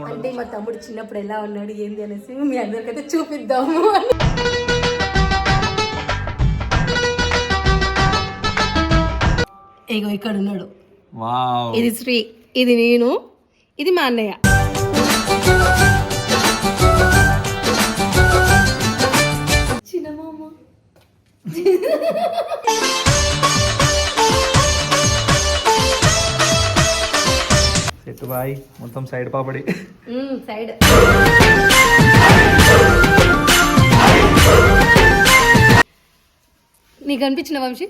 అంటే మా తమ్ముడు చిన్నప్పుడు ఎలా ఉన్నాడు ఏంది అనేసి మీ అందరికైతే చూపిద్దాము. ఇగో ఇక్కడ ఉన్నాడు. ఇది శ్రీ, ఇది నేను, ఇది మా అన్నయ్య. చిన్నమామ సెట్ బాయ్ మొత్తం సైడ్ పాపడి సైడ్. నీకు అనిపించిన వంశీ?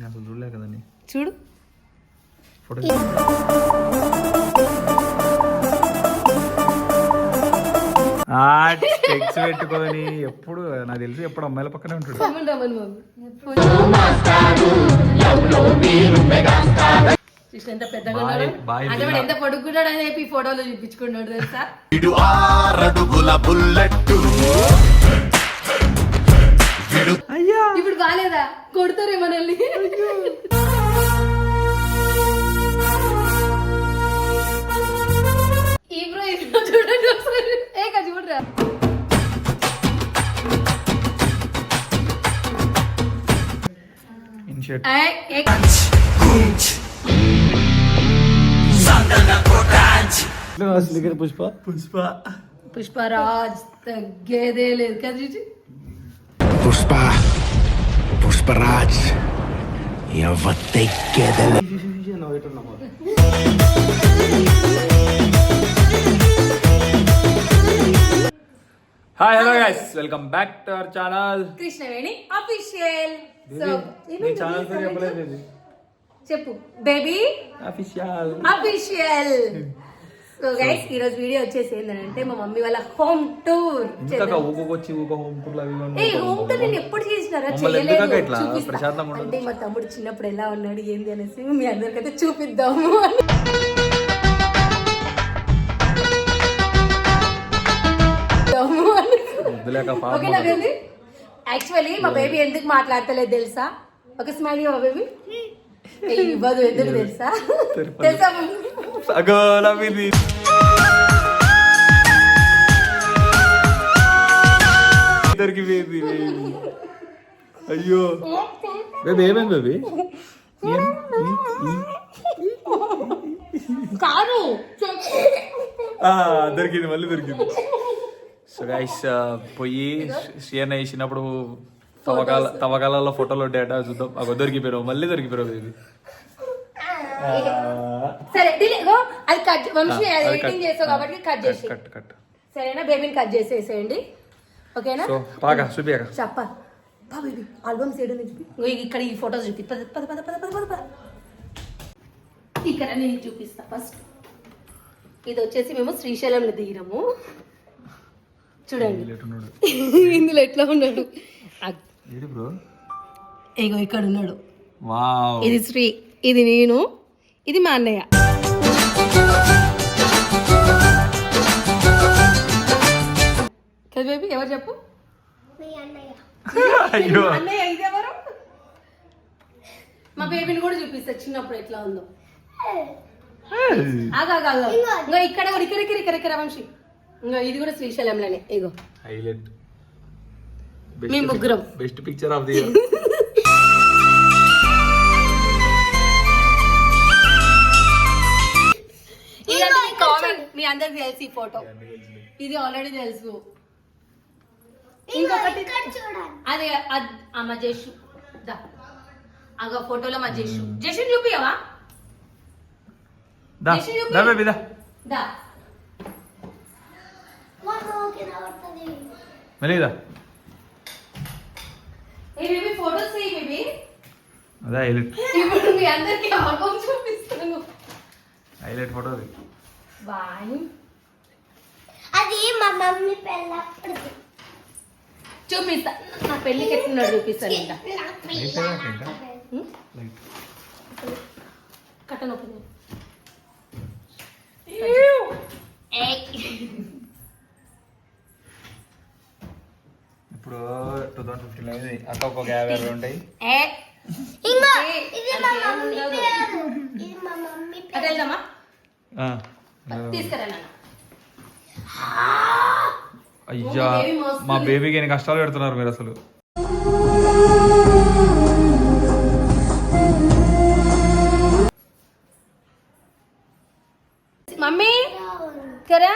అసలు చూడలే కదండి. చూడు ఫోటో టెక్స్ పెట్టుకొని ఎప్పుడు నాకు తెలిసి ఎప్పుడు అమ్మాయిల పక్కనే ఉంటాడు. ఎంత పెద్దగా ఉన్నాడు, ఎంత పొడుగున్నాడు అని చెప్పి ఫోటోలో చూపించుకున్నాడు తెలుసా. ఇప్పుడు బాగాలేదా, కొడతారే మనల్ని. ఈ బ్రో చూడండి ఒకసారి. ఏ కజి చూడరా. పుష్ప పుష్ప పుష్పరాజ్ తగ్గేదే లేదు కదా. పుష్ప పుష్పరాజ్ ఎవత్తెక్కేదే. Hi hello guys, welcome back to our channel Krishnaveni official. నీ ఛానల్ పేరు చెప్పలేదు. చెప్పు baby official. Official. So guys ఈ రోజు వీడియో వచ్చేసి ఏంటంటే మా మమ్మీ వాళ్ళ హోమ్ టూర్. హోమ్ టూర్ నేను ఎప్పుడు చేసినారా, చేయలేదు. అంటే మా తమ్ముడు చిన్నప్పుడు ఎలా ఉన్నాడు ఏంది అనేసి మీ అందరికైతే చూపిద్దాము. యాక్చువల్లీ మా బేబీ ఎందుకు మాట్లాడతలేదు తెలుసా? ఒక స్మైల్ మా బేబీ ఇవ్వదు. ఎందుకు తెలుసా? తెలుసా అయ్యో బేబీ ఏమైంది బేబీ? కాదు దొరికింది, మళ్ళీ దొరికింది. సో గైస్ పోయి శ్రీయన్న వేసినప్పుడు తవ్వకాలలో ఫోటోలు డేటా చూద్దాం. అగో దొరికిపోయావు, మళ్ళీ దొరికిపోయావు బేబీ. సరే అది కట్ వంశీ ఎడిటింగ్ చేస్తావు కాబట్టి కట్ చేసి కట్ సరేనా. బేబీని కట్ చేసేసేయండి ఓకేనా. సో పాగా చూపియాక చెప్ప బేబీ ఆల్బమ్స్ ఏడు చూపి. ఇక్కడ ఈ ఫోటోస్ చూపి. పద పద పద పద పద పద. ఇక్కడ నేను చూపిస్తా ఫస్ట్. ఇది వచ్చేసి మేము శ్రీశైలంలో దిగినాము. చూడండి ఇందులో ఎట్లా ఉన్నాడు. ఇగో ఇక్కడ ఉన్నాడు. ఇది శ్రీ, ఇది నేను, ఇది మా అన్నయ్య. కదా బేబీ ఎవరు చెప్పు? అన్నయ్య. ఇది ఎవరు? మా బేబీని కూడా చూపిస్తా చిన్నప్పుడు ఎట్లా ఉందో. ఇంకా ఇక్కడ ఇక్కడ వంశీ. ఇంకా ఇది కూడా శ్రీశైలంలోనే. ఇగో హైలైట్. మేము ముగ్గురం. Best picture of the year. మీ అందరికి తెలుసు ఈ ఫోటో. ఇది ఆల్రెడీ తెలుసు. ఇంకొకటి అదే మా జేషు. అగో ఫోటోలో మా జేషు. జేషు చూపియవా? ఫోటోస్ ఇప్పుడు మీ అందరికి ఆల్బమ్ చూపిస్తాను. హైలైట్ ఫోటో అది మా మమ్మీ పెళ్ళప్పుడు చూపిస్తా. నా పెళ్ళికి ఎట్లున్నాడు చూపిస్తాను. ఇంకా కట్టను ఇప్పుడు 2015 అయింది. అక్క ఒక 50 ఉంటాయి. తీసుకురా నాన్న. అయ్యా మా బేబీకి ఎన్ని కష్టాలు పెడుతున్నారు మీరు అసలు. మమ్మీ కరా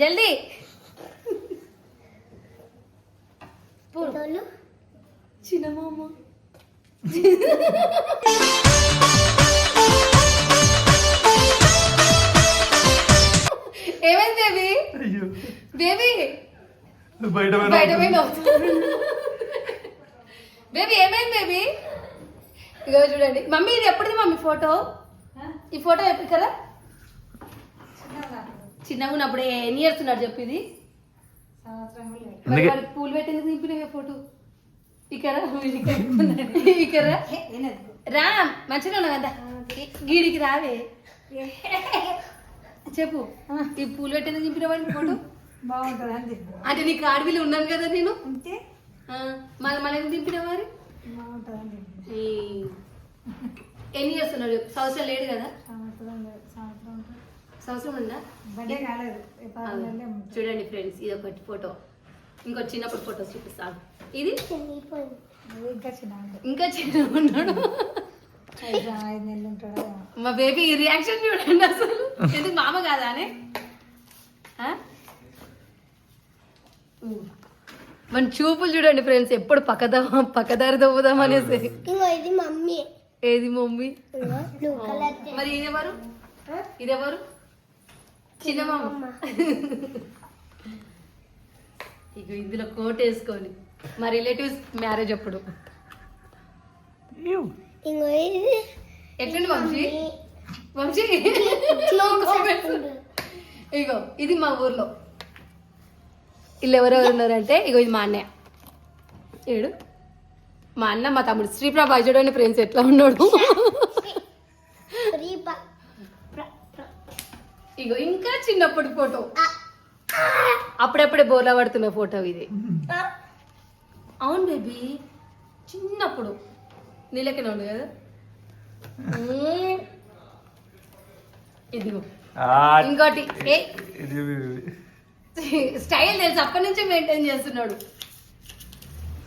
జల్దీ చిన్న మామ ఏమైంది బేబీ? బేబీ బయట బయట బేబీ ఏమైంది బేబీ? ఇగో చూడండి మమ్మీ, ఇది ఎప్పుడుది మమ్మీ ఫోటో? ఈ ఫోటో ఎప్పుడు కదా చిన్నగా ఉన్నప్పుడు ఎన్ని ఇయర్స్ ఉన్నాడు చెప్పు. ఇది పూలు పెట్టేందుకు దింపిన ఫోటో ఇక్కడ ఇక్కడ రా, మంచిగా ఉన్నావు కదా, గీడికి రావే చెప్పు. ఈ పూలు పెట్టేందుకు దింపిన వాడిని ఫోటో బాగుంటుంది అంటే నీకు ఆడవిలు ఉన్నాను కదా నేను, మళ్ళీ మనకి దింపిన వారి ఎన్ని ఇయర్స్ ఉన్నాడు? సంవత్సరం లేడు కదా, సంవత్సరం ఉందా? చూడండి ఫ్రెండ్స్, ఇది ఒకటి ఫోటో. ఇంకో చిన్నప్పుడు ఫోటోస్ చూపిస్తాను. ఇది ఇంకా చిన్న ఉన్నాడు మా బేబీ రియాక్షన్ చూడండి అసలు. ఎందుకు మామ కాదా అని మన చూపులు చూడండి ఫ్రెండ్స్, ఎప్పుడు పక్కదారి తవ్వుదాం అనేసి. ఇది మమ్మీ. ఏది మమ్మీ? మరి ఇదెవరు? ఇదెవరు? చిన్న మామ. ఇక ఇందులో కోట్ వేసుకొని మా రిలేటివ్స్ మ్యారేజ్ అప్పుడు. ఎట్లండి వంశీ? వంశీ ఇగో ఇది మా ఊర్లో. వీళ్ళు ఎవరెవరు ఉన్నారంటే ఇగో ఇది మా అన్నయ్య ఏడు, మా అన్న మా తమ్ముడు శ్రీప్రభ. చూడండి ఫ్రెండ్స్ ఎట్లా ఉన్నాడు. ఇగో ఇంకా చిన్నప్పటి ఫోటో, అప్పుడప్పుడే బోర్లా పడుతున్న ఫోటో ఇది. అవును బేబీ, చిన్నప్పుడు నీళ్ళకనే ఉంది కదా. ఇదిగో ఇంకోటి స్టైల్ తెలుసు, అప్పటి నుంచే మెయింటైన్ చేస్తున్నాడు.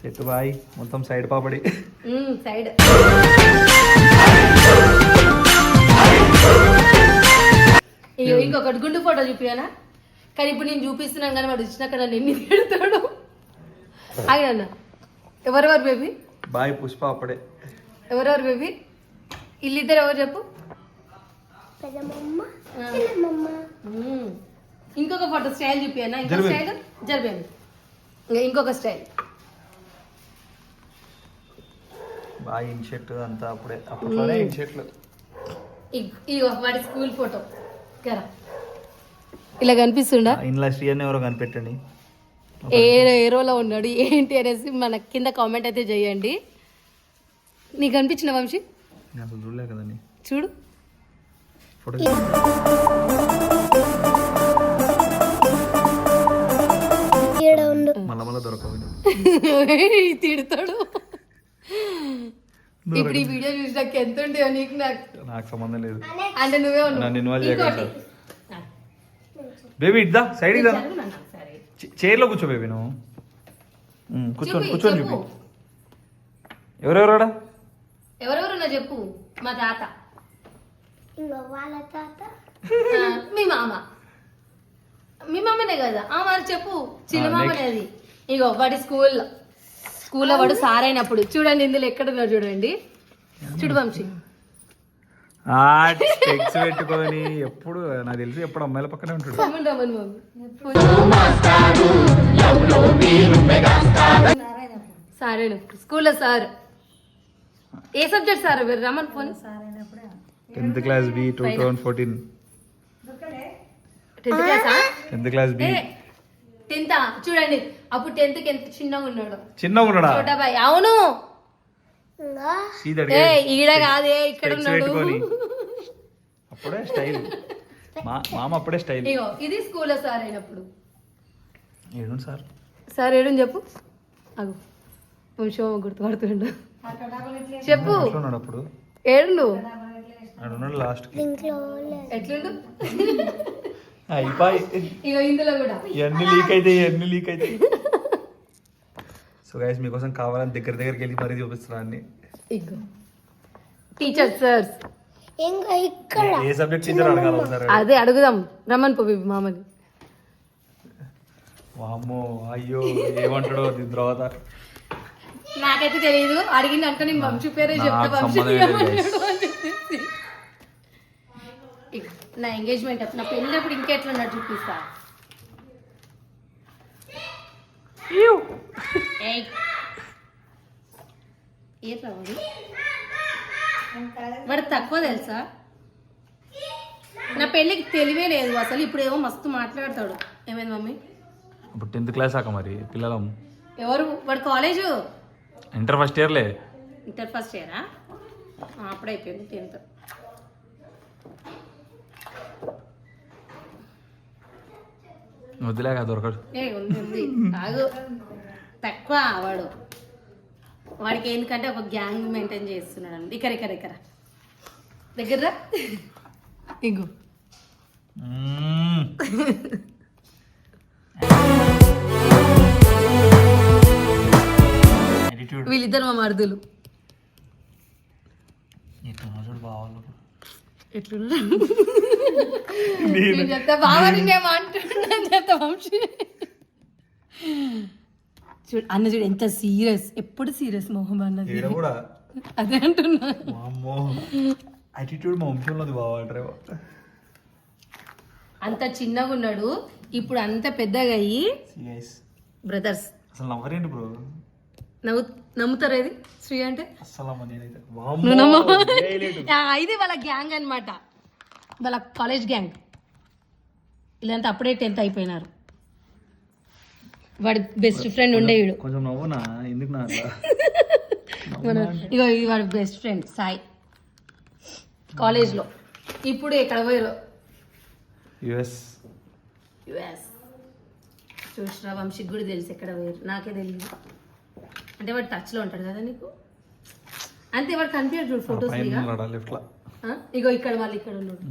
సెట్ బాయ్ మొత్తం సైడ్ పాపడి సైడ్. ఇంకొకటి గుండు ఫోటో చూపియానా? కానీ ఇప్పుడు నేను చూపిస్తున్నాను కానీ వాడు వచ్చినాక నన్ను ఎన్ని తిడతాడు. అన్న ఎవరెవరు బేబీ? బాయ్ పుష్ప అప్పుడే. ఎవరెవరు బేబీ? వీళ్ళిద్దరు ఎవరు చెప్పు? ఇంకొక ఫోటో స్టైల్ చూపియన్నా? ఇంకో స్టైల్ జరిపేది. ఇంకొక స్టైల్ బాయ్ ఇన్ షర్ట్ అంతా అప్పుడే, అప్పట్లోనే ఇన్ షర్ట్లు. ఇగో వాడి స్కూల్ ఫోటో కదా, ఇలా కనిపిస్తుండా? ఇంట్లో శ్రీయన్ ఎవరో కనిపెట్టండి. ఏ రోలో ఉన్నాడు ఏంటి అనేసి మన కింద కామెంట్ అయితే చేయండి. నీకు అనిపించిన వంశీ? అసలు చూడలే కదండి, చూడు ఫోటో. మళ్ళా మళ్ళా దొరకవు, తిడతాడు. ఇప్పుడు ఈ వీడియో చూసాక ఎంత ఉంటాయో నీకు నాకు సంబంధం లేదు. అంటే నువ్వే నన్ను ఇన్వాల్వ్ చేయగలరు. బేబీ ఇద్దా సైడ్ ఇద్దా, చైర్లో కూర్చో బేబీ. నువ్వు కూర్చొని చూపి. ఎవరెవరాడా? ఎవరెవరున్నా చెప్పు. మా తాత, వాళ్ళ తాత, మీ మామ. మీ మామనే కదా మరి చెప్పు. చిన్న మామనేది. ఇగో వాడి స్కూల్లో వాడు సార్ అయినప్పుడు చూడండి. ఇందులో ఎక్కడున్నాడు చూడండి. చూడు వంశీ పెట్టుకొని ఎప్పుడు నాకు తెలిసి ఎప్పుడు అమ్మాయిల పక్కనే ఉంటాడు. సార్ అయినప్పుడు స్కూల్లో సార్. ఏ subject sir? Raman phone. 10th class B 2014. 10th క్లాసా? 10th class B. 10th చూడండి. అప్పుడు 10th కి ఎంత చిన్నగా ఉన్నాడా? చోటాబాయ్. అవును, ఈడ కాదే ఇక్కడ ఉన్నాడు. అప్పుడే స్టైల్, మామ అప్పుడే స్టైల్. ఇగో ఇది స్కూల్లో సార్ అయినప్పుడు. ఏడు సార్? సార్ ఏడు చెప్పు. అగు వంశో గుర్తుపడుతుండ చెప్పు. అప్పుడు ఏడు లాస్ట్ ఎట్లుండు? అయిపోయి ఇగో ఇందులో కూడా ఇవన్నీ లీక్ అవుతాయి సో గైస్ మీకోసం కావాలని దగ్గరికి వెళ్ళి మరీ చూపిస్తున్నాను అన్ని. ఇగో టీచర్ సార్స్ ఇంకా ఇక్కడ ఏ సబ్జెక్ట్ టీచర్ అడగాలి ఒకసారి. అదే అడుగుదాం రమ్మని పో బేబీ మామని. వామ్మో అయ్యో ఏమంటాడో దీని తర్వాత. నాకైతే తెలియదు, అడిగింది అనుకో నేను వంశీ పేరే చెప్తా, నాకు వంశీ సంబంధమే లేదు ఏమన్నాడు అని చెప్పేసి. ఇగో, నా ఎంగేజ్మెంట్ అప్పుడు నా పెళ్ళినప్పుడు ఇంకెట్లున్నాడు చూపిస్తా. ఏయ్. ఏంట్రా వాడు తక్కువ తెలుసా, నా పెళ్ళికి తెలివే లేదు అసలు, ఇప్పుడు ఏమో మస్తు మాట్లాడతాడు. ఏమైంది మమ్మీ? ఇప్పుడు 10th క్లాస్ ఆక మరి పిల్లలం. ఎవరు వాడు? కాలేజు ఇంటర్ ఫస్ట్ ఇయర్లే. ఇంటర్ ఫస్ట్ ఇయరా? అప్పుడు అయిపోయింది 10th. వద్దులేక దొరకడు. ఉంది ఆగు, తక్కువ వాడు. వాడికి ఎందుకంటే ఒక గ్యాంగ్ మెయింటైన్ చేస్తున్నాడు అండి. ఇక్కడ దగ్గర ఇంకో వీళ్ళిద్దరు మా మరుదులు. ఎట్లున్నా చెప్తా బాగా నేనేమో అంటున్నాను చెప్తా వంశీ. చూడు అన్న, చూడు ఎంత సీరియస్, ఎప్పుడు సీరియస్ మొహం అన్నది. అదే అంటున్నా. అంత చిన్నగా ఉన్నాడు, ఇప్పుడు అంత పెద్దగా అయ్యి బ్రదర్స్. అసలు నవ్వరేంటి బ్రో? నమ్ముతారు ఇది శ్రీ అంటే? ఇది వాళ్ళ గ్యాంగ్ అన్నమాట, వాళ్ళ కాలేజ్ గ్యాంగ్. వీళ్ళంతా అప్పుడే 10th అయిపోయినారు. వాడి బెస్ట్ ఫ్రెండ్ ఉండే వీడు. కొంచెం నవ్వునా ఎందుకు నా ఇగో ఇది వాడి బెస్ట్ ఫ్రెండ్ సాయి, కాలేజ్లో. ఇప్పుడు ఎక్కడ పోయారు? యుఎస్. చూసిరా వంశీకి కూడా తెలుసు ఎక్కడ పోయారు, నాకే తెలియదు. అంటే వాడు టచ్లో ఉంటాడు కదా నీకు, అంతే. వాడు కనిపించాడు చూడు ఫొటోస్. ఇగో ఇక్కడ వాళ్ళు ఇక్కడ ఉన్నాడు.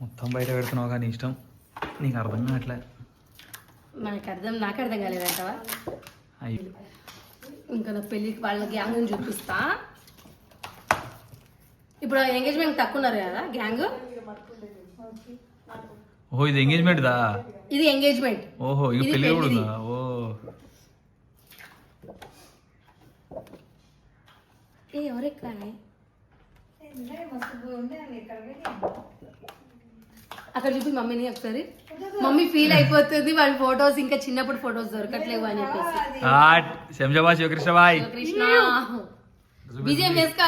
మొత్తం బయట పెడుతున్నావు కానీ ఇష్టం నీకు అర్థం కావట్లే. నాకు అర్థం కాలేదంటవా? అయ్యో, ఇంకా నా పెళ్ళికి వాళ్ళ గ్యాంగ్ చూపిస్తా. ఇప్పుడు ఎంగేజ్మెంట్ తక్కువ ఉన్నారు కదా గ్యాంగ్. ఓహో ఇది ఎంగేజ్మెంట్ దా? ఇది ఎంగేజ్మెంట్. ఓహో ఇది పెళ్లి కూడా ఉందా? ఓ ఎవరెక్కడ అక్కడ చూపి మమ్మీని ఒకసారి. మమ్మీ ఫీల్ అయిపోతుంది వాళ్ళ ఫొటోస్ ఇంకా చిన్నప్పుడు ఫొటోస్ దొరకట్లేవు అని చెప్పేసి. శంజాబాయ్ శివకృష్ణబాయ్ కృష్ణ విజయం వేసుకో.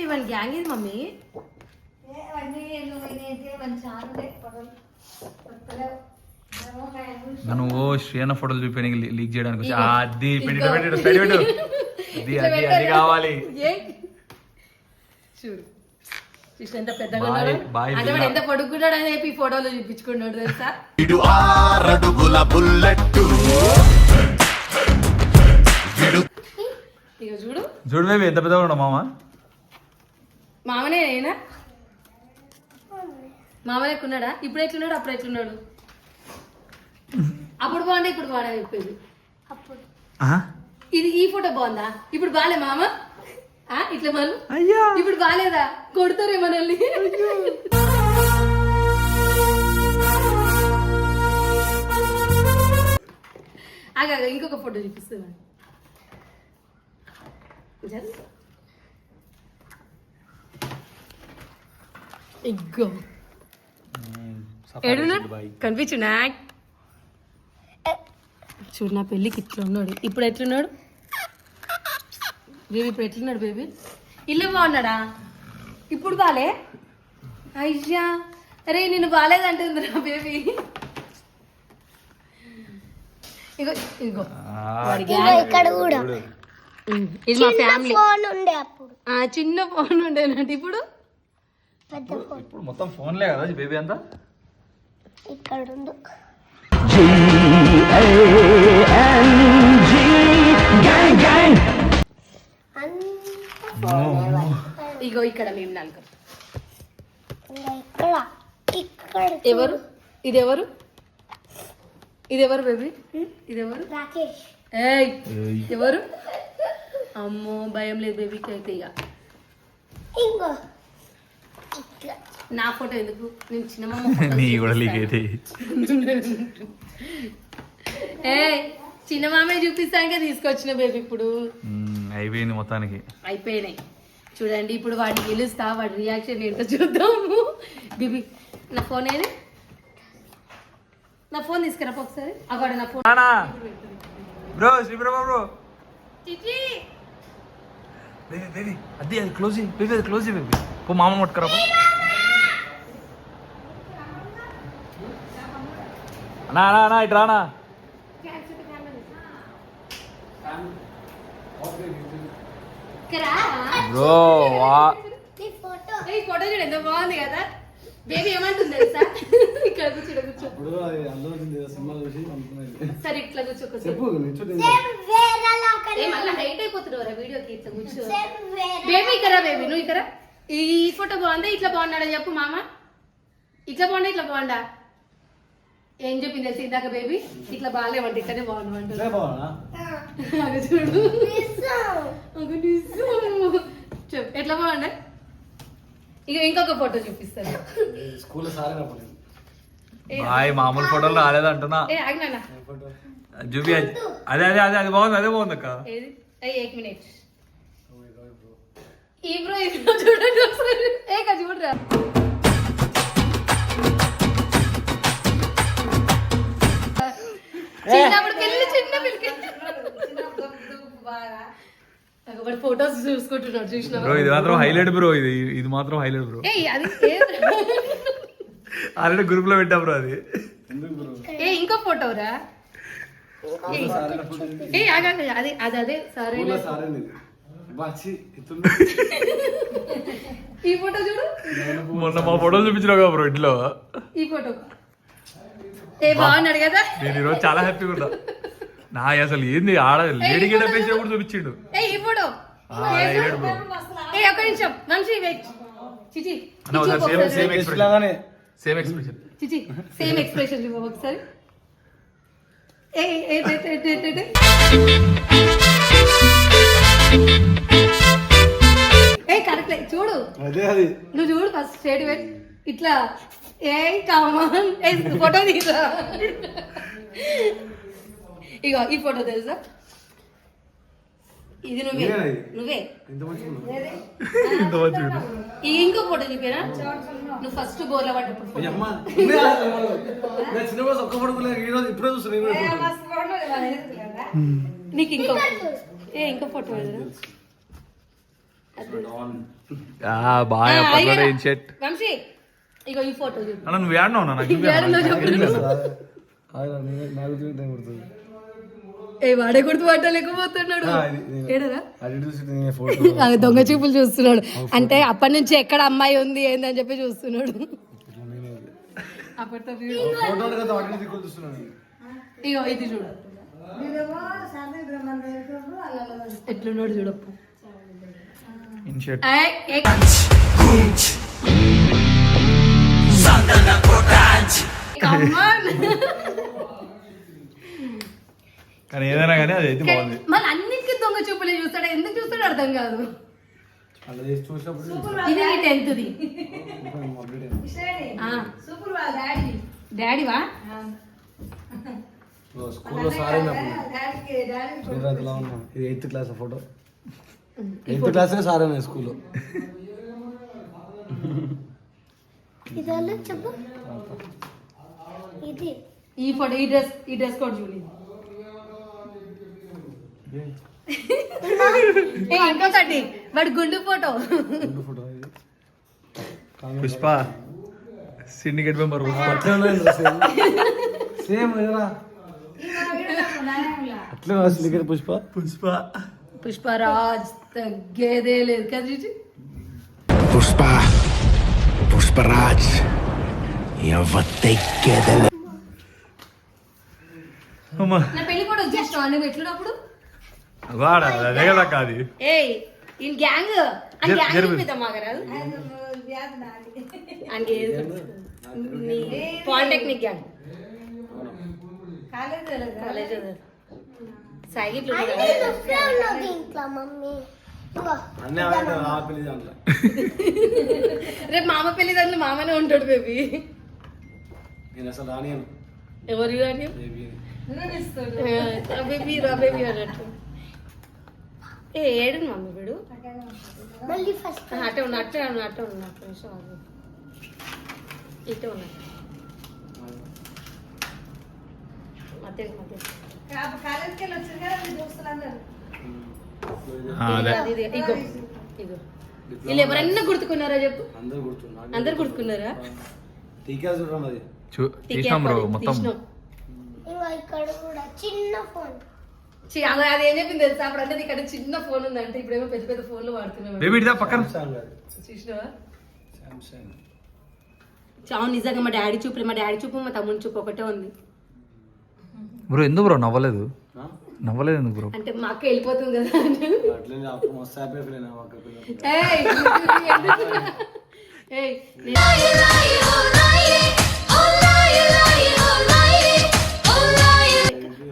ఇవన్నీ గ్యాంగ్ ఇది మమ్మీ. నువ్వు శ్రీయన్న ఫోటోలు చూపించడానికి లీక్ చేయడానికి వచ్చి అది పెట్టు అది కావాలి. చూడు చూసి ఎంత పెద్దగా ఉన్నాడు, అంటే వాడు ఎంత పొడుగున్నాడు అని చెప్పి ఫోటోలో చూపించుకున్నాడు తెలుసా. ఇక చూడు చూడు మేము ఎంత పెద్దగా ఉన్నాం మామ. మామనే అయినా మామనే ఉన్నాడా? ఇప్పుడు ఎట్లున్నాడు అప్పుడు ఎట్లున్నాడు? అప్పుడు బాగుండే ఇప్పుడు బాగా చెప్పేది. ఇది ఈ ఫోటో బాగుందా? ఇప్పుడు బాలే మామ ఇట్లా మనం ఇప్పుడు బాలేదా? కొడతారే మనల్ని. ఆగా ఇంకొక ఫోటో చూపిస్తున్నా. ఇగ్గో ఏడున్నా కనిపించున్నా. చూడు నా పెళ్ళికి ఇట్లా ఉన్నాడు, ఇప్పుడు ఎట్లున్నాడు బేబీ? ఇప్పుడు ఎట్లున్నాడు బేబీ? ఇల్లు బాగున్నాడా? ఇప్పుడు బాలే? అయ్యా అరే నేను బాలేదంటుందిరా బేబీ. ఇగో ఇగో ఇక్కడ కూడా ఇది మా ఫ్యామిలీ. ఫోన్ ఉండే అప్పుడు, చిన్న ఫోన్ ఉండేనండి, ఇప్పుడు పెద్ద ఫోన్. ఇప్పుడు మొత్తం ఫోన్లే కదా బేబీ అంతా. ఇక్కడ ఉంది అంతా ఇగో ఇక్కడ మేము నలుగురు. ఇక్కడ ఇక్కడ ఎవరు ఇదెవరు ఇదెవరు బేబీ ఇదెవరు? రాకేష్ ఏయ్ ఎవరు? అమ్మో భయం లేదు బేబీకి అయితే. ఇక ఇంకో ఇట్లా నా ఫోటో ఎందుకు? నేను చిన్న నీ కూడా లీక్ అయితే ఏ చిన్న మామే చూపిస్తానికే తీసుకొచ్చిన బేబీ. ఇప్పుడు అయిపోయింది మొత్తానికి. అయిపోయినాయి చూడండి. ఇప్పుడు వాడిని గెలుస్తా, వాడి రియాక్షన్ ఏంటో చూద్దాము. బేబీ నా ఫోన్ ఏది? నా ఫోన్ తీసుకురా ఒకసారి. అక్కడ నా ఫోన్. బ్రో శ్రీప్రభా బ్రో చిచి బేబీ బేబీ అది క్లోజ్ బేబీ, అది క్లోజ్ బేబీ. పో మామ పట్టుకురా. అన్నా అన్నా అన్నా ఇటు రానా. బ్రో నీ ఫోటో ఈ ఫోటో చూడు ఎంత బాగుంది కదా. బేబీ ఏమంటుంది తెలుసా? ఇక్కడ కూర్చో, ఇక్కడ కూర్చో. సరే ఇట్లా కూర్చో, కూర్చో. వేరేలా ఏ మళ్ళీ హైట్ అయిపోతున్నావురా వీడియోకి. ఇట్లా కూర్చో. వేరే బేబీ ఇక్కడ, బేబీ నువ్వు ఇక్కడ. ఈ ఫోటో బాగుందా? ఇట్లా బాగున్నాడని చెప్పు మామ. ఇట్లా బాగుండా, ఇట్లా బాగుండా? ఏం చెప్పింది తెలిసి ఇందాక బేబీ? ఇట్లా బాగాలేమంటే ఇట్లనే బాగుండు. అది చూడు. అది నిజం. చెప్పు ఎట్లా బాగుండా? ఇక ఇంకొక ఫోటో చూపిస్తాను. బాయ్ మామూలు ఫోటోలు రాలేదు అంటున్నా. ఏ ఆగినా చూపి. అదే అదే అదే అది బాగుంది, అదే బాగుంది అక్క. ఏది? ఏక్ మినిట్. ఈ బ్రో ఇది చూడండి ఒకసారి. ఏక చూడరా. చిన్నప్పుడు పెళ్లి చిన్న పిల్లకి వాడు ఫోటోస్ చూసుకుంటున్నాడు చూసిన. బ్రో ఇది మాత్రం హైలైట్ బ్రో. ఇది మాత్రం హైలైట్ బ్రో. ఆల్రెడీ గ్రూప్ లో పెట్టా బ్రో అది. ఏ ఇంకో ఫోటో రా. ఏ ఆగండి, అదే అదే అదే సరే. ఈ ఫోటో చూడు. మొన్న మా ఫోటోలు చూపించినావు కదా బ్రో ఇంట్లో. ఈ ఫోటో ఏ బాగున్నాడు కదా. నేను ఈరోజు చాలా హ్యాపీగా ఉన్నా. నా అసలు ఏంది ఆడ లేడీ గెటప్ వేసి కూడా చూపించిండు. ఏ ఈ ఫోటో హైలైట్ బ్రో. ఏ ఒక్క నిమిషం వంశీ వెయిట్. చిచి అన్న ఒకసారి సేమ్ ఎక్స్ప్రెషన్. Same expression. చిచి సేమ్ ఎక్స్ప్రెషన్ ఇవ్వ ఒకసారి. ఏ ఏ ఏ కరెక్ట్ చూడు. అదే అది నువ్వు చూడు ఫస్ట్ స్ట్రేట్ వెయిట్ ఇట్లా. ఏ కామన్ ఏ ఫోటో తీరా. ఇగో ఈ ఫోటో తెలుసా? ఇది నువ్వే నువ్వే. ఈ ఇంకో ఫోటో చూపారా? నువ్వు ఫస్ట్ గోర్ల పడ్డప్పుడు నీకు ఇంకో ఇంకో ఫోటో బాయ్ అప్పట్లో ఏం షర్ట్. వంశీ ఇగో ఈ ఫోటో చూడు. అన్న నువ్వు ఏడన్నావు నాకు ఏ వాడే గుర్తు పట్టలేకపోతున్నాడు. దొంగ చూపులు చూస్తున్నాడు. అంటే అప్పటి నుంచి ఎక్కడ అమ్మాయి ఉంది ఏందని చెప్పి చూస్తున్నాడు. అప్పటితో ఇగో ఇది చూడు ఎట్లున్నాడు చూడప్పు. కానీ ఏదైనా కానీ అది అయితే బాగుంది. మళ్ళీ అన్నిటికీ దొంగ చూపులే చూస్తాడు. ఎందుకు చూస్తాడు అర్థం కాదు. ఇది నీ 10th ది. డాడీవా? స్కూల్లో సారీ ఇది 8th class photo. 8th class sir అనే స్కూల్లో. చెప్పు ఇది ఈ ఫోటో ఈ డ్రెస్ కోడ్ చూడండి. ఇంకొకటి వాడు గుండు photo. Pushpa syndicate member same అట్లే సిండికేట్ పుష్ప. పుష్పరాజ్ తగ్గేదే లేదు కదా. పుష్పరాజ్ ఎవతెక్కేదలే. అమ్మా నా పెళ్లి కూడా వచ్చేస్తావు నువ్వు ఎట్లున్నప్పుడు. వాడా అదే కదా కాదు ఏయ్ ఈ గ్యాంగ్ అని గ్యాంగ్ జరుగు. చూపిద్దాం మాగరాదు అని పాలిటెక్నిక్ గ్యాంగ్ కాలేజ్ సాగిట్లు నువ్వే ఉన్నావు దీంట్లో మమ్మీ ఇంకో అన్నీ అవే ఆ పెళ్లి దాంట్లో రేపు మామ పెళ్లి దాంట్లో మామనే ఉంటాడు బేబీ నేను అసలు రానియను ఎవరు కానీ బేబీ బేబీ రా బేబీ అన్నట్టు ఏ ఏడు మమ్మీ వీడు మళ్ళీ ఫస్ట్ అట్టే ఉన్నా అట్టే ఉన్నా అట్టే ఉన్నా ఒక్క నిమిషం ఆగు. ఇట్టే ఉన్నా మధ్య మధ్య అదే ఇది, ఇగో ఇగో వీళ్ళు ఎవరన్నా గుర్తుకున్నారా చెప్పు అందరు గుర్తున్నారు అందరు గుర్తుకున్నారా టీకా చూడడం అది తీసినాం బ్రో మొత్తం తీసినాం. ఇంకో ఇక్కడ కూడా చిన్న ఫోన్ అది ఏం చెప్పింది తెలుసా అప్పుడు అంటే ఇక్కడ చిన్న ఫోన్ ఉందంటే ఇప్పుడేమో పెద్ద పెద్ద ఫోన్లు వాడుతున్నాం బేబీ ఇదా పక్కన సాంగ్ అది చూసినావా సామ్సంగ్ చావు నిజంగా మా డాడీ చూపు మా తమ్ముని చూపు ఒకటే ఉంది బ్రో ఎందుకు బ్రో నవ్వలేదు నవ్వలేదు ఎందుకు బ్రో అంటే మా అక్క వెళ్ళిపోతుంది కదా అని. అట్లనే అప్పుడు మస్తు హ్యాపీ అయిపోయినా అక్క పిల్లలు ఏయ్, ఏయ్,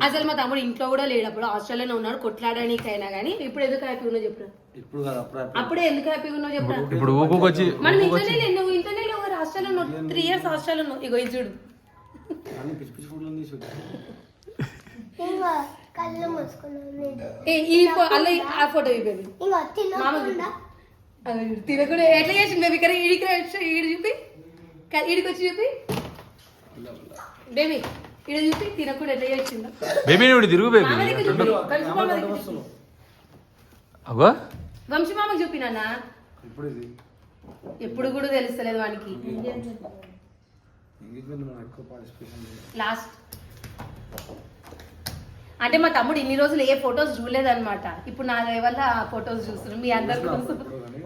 అసలు మా తమ్ముడు ఇంట్లో కూడా లేడు అప్పుడు హాస్టల్లోనే ఉన్నాడు కొట్లాడడానికైనా కానీ ఇప్పుడు ఎందుకు హ్యాపీ ఉన్నావు చెప్పరా ఇప్పుడు కాదు అప్పుడు అప్పుడే ఎందుకు హ్యాపీగా ఉన్నావు చెప్పరా ఇప్పుడు ఊపుకొచ్చి మనం ఇంట్లోనే నువ్వు ఇంట్లోనే ఒక హాస్టల్లో ఉన్నావు 3 years హాస్టల్లో ఉన్నావు ఇగో ఇది చూడు అన్ని పిచ్చి పిచ్చి ఫోటోలు తీసి ఇంకో కళ్ళు మూసుకున్నాను అల్ల ఆ ఫోటో ఇవ్వండి ఇంకో తినకుండా తినకుండా ఎట్లా చేసింది బేబీ ఇక్కడ ఈడు చూపి ఈడికి వచ్చి చూపి బేబీ ఈడ చూపి తినకుండా ఎట్లా చేసిందో బేబీ నువ్వు తిరుగు బేబీ మామ దగ్గర చూపి వంశీ మామకి చూపి. అగో వంశీ మామకి చూపి నాన్న ఇప్పుడు ఇది ఎప్పుడు కూడా తెలుస్తలేదు వానికి ఎంగేజ్మెంట్ మనం ఎక్కువ పార్టిసిపేషన్ లాస్ట్ అంటే మా తమ్ముడు ఇన్ని రోజులు ఏ ఫొటోస్ చూడలేదన్నమాట ఇప్పుడు నా వల్ల ఆ ఫొటోస్ చూస్తున్నాం మీ అందరి కోసం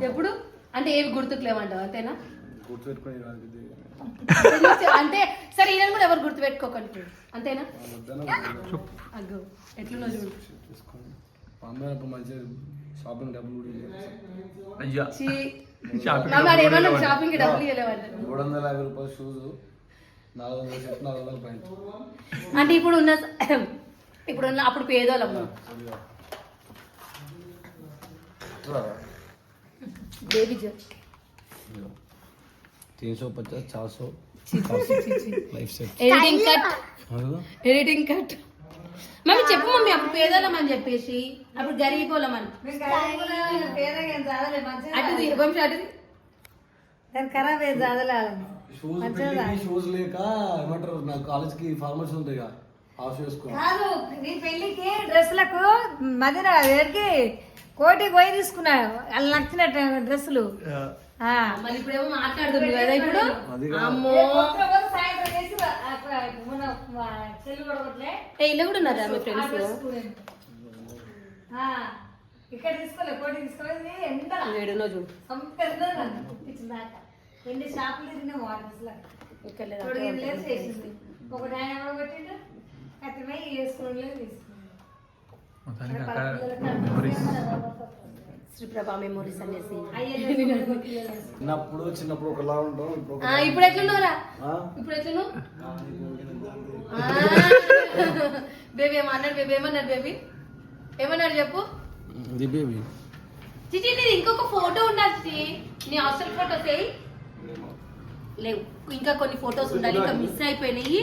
ఎప్పుడు అంటే ఏవి గుర్తుకులేమంటావు అంతేనా గుర్తుపెట్టుకుని అంటే సరే ఈయన కూడా ఎవరు గుర్తు పెట్టుకోకండి అంతేనా అగ్గో ఎట్లున్నా చూడు తీసుకొని అమ్మాయి అప్పుడు మంచిగా షాపింగ్ డబ్బులు కూడా ఇవ్వాలి. అయ్యా చీ. మా వాడు ఏమన్నా షాపింగ్ కి డబ్బులు ఇవ్వలేవంట 350 రూపాయలు షూస్ 400 షర్ట్ 400 ప్యాంట్ అంటే ఇప్పుడు ఉన్న అప్పుడు పేదోళ్ళమ్మ baby 350 400 life set editing cut mummy చెప్పు మమ్మీ అప్పుడు పేదోళ్ళం అని చెప్పేసి అప్పుడు గరీబోళ్ళం అని అటుది వంశీ అటుది ఖరాబ్ అయ్యేది చదవాలి షూస్ లేక ఏమంటారు నా కాలేజ్ కి ఫార్మల్స్ ఉంటాయి కదా హాఫ్ వేసుకో కాదు నీ పెళ్లికి డ్రెస్సులకు మధ్యన వేడికి కోటికి పోయి తీసుకున్నా వాళ్ళు నచ్చినట్టు డ్రెస్సులు మరి ఇప్పుడేమో మాట్లాడుతుంది కదా ఇప్పుడు అమ్మో ఏ ఇల్లు కూడా ఉన్నారా మీ ఫ్రెండ్స్ ఇక్కడ తీసుకోలే కోటి తీసుకోలేదు ఎంత వేడులో చూడు ఎన్ని షాపులు తిరిగినాము ఆ డ్రెస్సులకు ఇక్కడ లేదా? లేదు చేసింది ఒకటి ఆయన ఎవరో కొట్టిండు కత్తిమై వేసుకోవడం లేదు శ్రీప్రభా మెమోరీస్ అనేసి చిన్నప్పుడు ఒకలా ఉంటాం ఇప్పుడు ఇప్పుడు ఎట్లున్నారా ఇప్పుడు ఎట్లున్నావు బేబీ ఏమన్నాడు బేబీ ఏమన్నాడు బేబీ ఏమన్నాడు చెప్పు ఇది బేబీ చిచి నీది ఇంకొక ఫోటో ఉండాలి నీ హాస్టల్ ఫోటోస్ లేవు ఇంకా కొన్ని ఫొటోస్ ఉండాలి ఇంకా మిస్ అయిపోయినాయి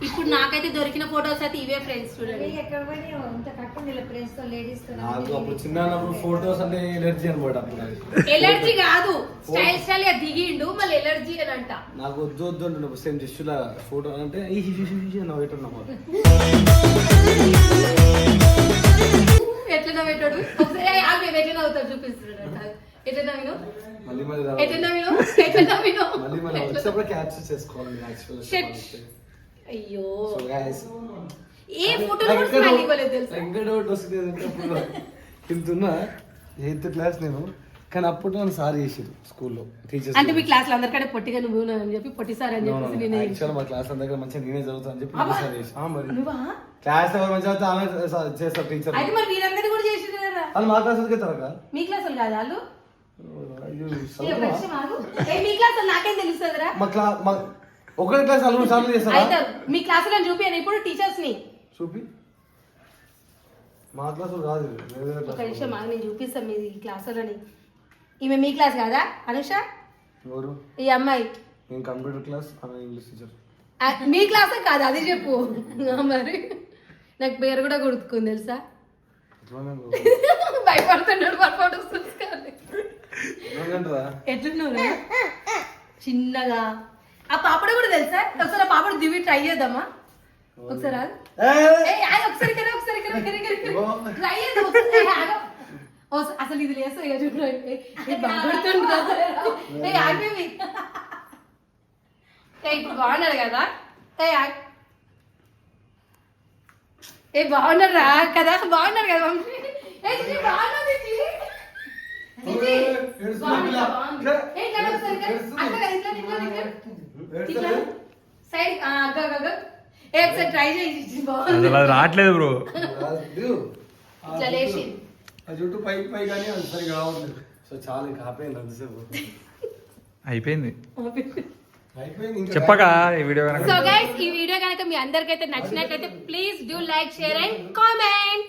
ఇప్పుడు నాకైతే దొరికిన ఫొటోస్ అయితే ఇవే ఫ్రెండ్స్ చూడండి ఎక్కడ పోయి ఇంత కట్టుంది ఫ్రెండ్స్ తో లేడీస్ తో నాకు అప్పుడు చిన్నప్పుడు ఫోటోస్ అంటే ఎలర్జీ అనమాట అప్పుడు ఎలర్జీ కాదు స్టైల్ గా దిగిండు మళ్ళీ ఎలర్జీ అని అంట నాకు వద్దు వద్దు అంటుండే సేమ్ జిస్టులా ఫోటో అంటే నవ్వేటన్నమాట ఎట్లా నవ్వేటాడు ఎట్లా నవ్వుతాడు చూపిస్తున్నాడు ఎట్లా నవ్విను మళ్ళీ మళ్ళీ ఎట్లా నవ్విను ఎట్లా నవ్విను మళ్ళీ మళ్ళీ వచ్చినప్పుడు క్యాప్చర్ చేసుకోవాలి Shit. అయ్యో సో గైస్ ఏ ఫోటోలు కూడా స్మైల్ ఇవ్వలేదు తెలుసా ఇంకా డౌట్ వస్తుంది ఏంటంటే అప్పుడు ఇంతున్నా 8th క్లాస్ నేను కానీ అప్పుడు నన్ను సార్ చేసారు స్కూల్లో టీచర్స్ అంటే మీ క్లాస్ లో అందరికంటే పొట్టిగా నువ్వు ఉన్నావని చెప్పి పొట్టి సార్ అని చెప్పేసి నేనే యాక్చువల్ మా క్లాస్ అందరికీ మంచిగా నేనే చదువుతా అని చెప్పి సార్ చేసి మరి నువ్వా క్లాస్ ఎవరు మంచిగా చదివితే ఆమె చేస్తారు టీచర్ అయితే మరి వీరందరూ కూడా చేసింది వాళ్ళు మా క్లాస్ ఎదుగుతారా మీ క్లాస్ వాళ్ళు కాదు వాళ్ళు అయ్యో ఏ, ఒక నిమిషం ఆగు. ఏ, మీ క్లాస్ వాళ్ళు నాకేం తెలుస్తుందిరా మా ఒకరి క్లాస్ అల్లు సార్లు చేస్తారా అయితే మీ క్లాస్ లో చూపియను ఇప్పుడు టీచర్స్ ని చూపి మా క్లాస్ కాదు వేరే ఒక క్లాస్ నిమిషం ఆగు, నేను చూపిస్తాను మీ క్లాసులని. ఈమె మీ క్లాస్ కాదా అనుష? ఎవరు ఈ అమ్మాయి నేను కంప్యూటర్ క్లాస్ ఆమె ఇంగ్లీష్ టీచర్ మీ క్లాసే కాదు అది చెప్పు. మరి నాకు పేరు కూడా గుర్తుకుంది తెలుసా? భయపడుతున్నాడు ఎట్లున్నావు చిన్నగా. ఆ పాపడ కూడా తెలుసా? ఒకసారి ఆ పాపడ దివి ట్రై చేద్దామా ఒకసారి? ఒకసారి ట్రై చేద్దాం అసలు ఇది లేస్తా ఇక చూడండి ఇప్పుడు బాగున్నాడు కదా? ఏ బాగున్నారు రా కదా? బాగున్నారు కదా మమ్మీ? ఏ జిజి బాగున్నావు జిజి? జిజి బాగున్నా బాగున్నా. ఏ ఇక్కడ ఒకసారి అట్లా ఇట్లా సైడ్ అగ్గ ఏ ఒకసారి ట్రై చేయి జిజి బాగుంది. అసలు అది రావట్లేదు బ్రో. ఇట్లా లేచి ఆ చుట్టూ పై కానీ అది సరిగా రావట్లేదు. సో చాలా ఇంకా ఆపేయండి అంతసేపు అయిపోయింది అయిపోయింది ఇంకా చెప్పక ఈ వీడియో సో గైస్ ఈ వీడియో కనుక మీ అందరికైతే నచ్చినట్లయితే please do like share and comment.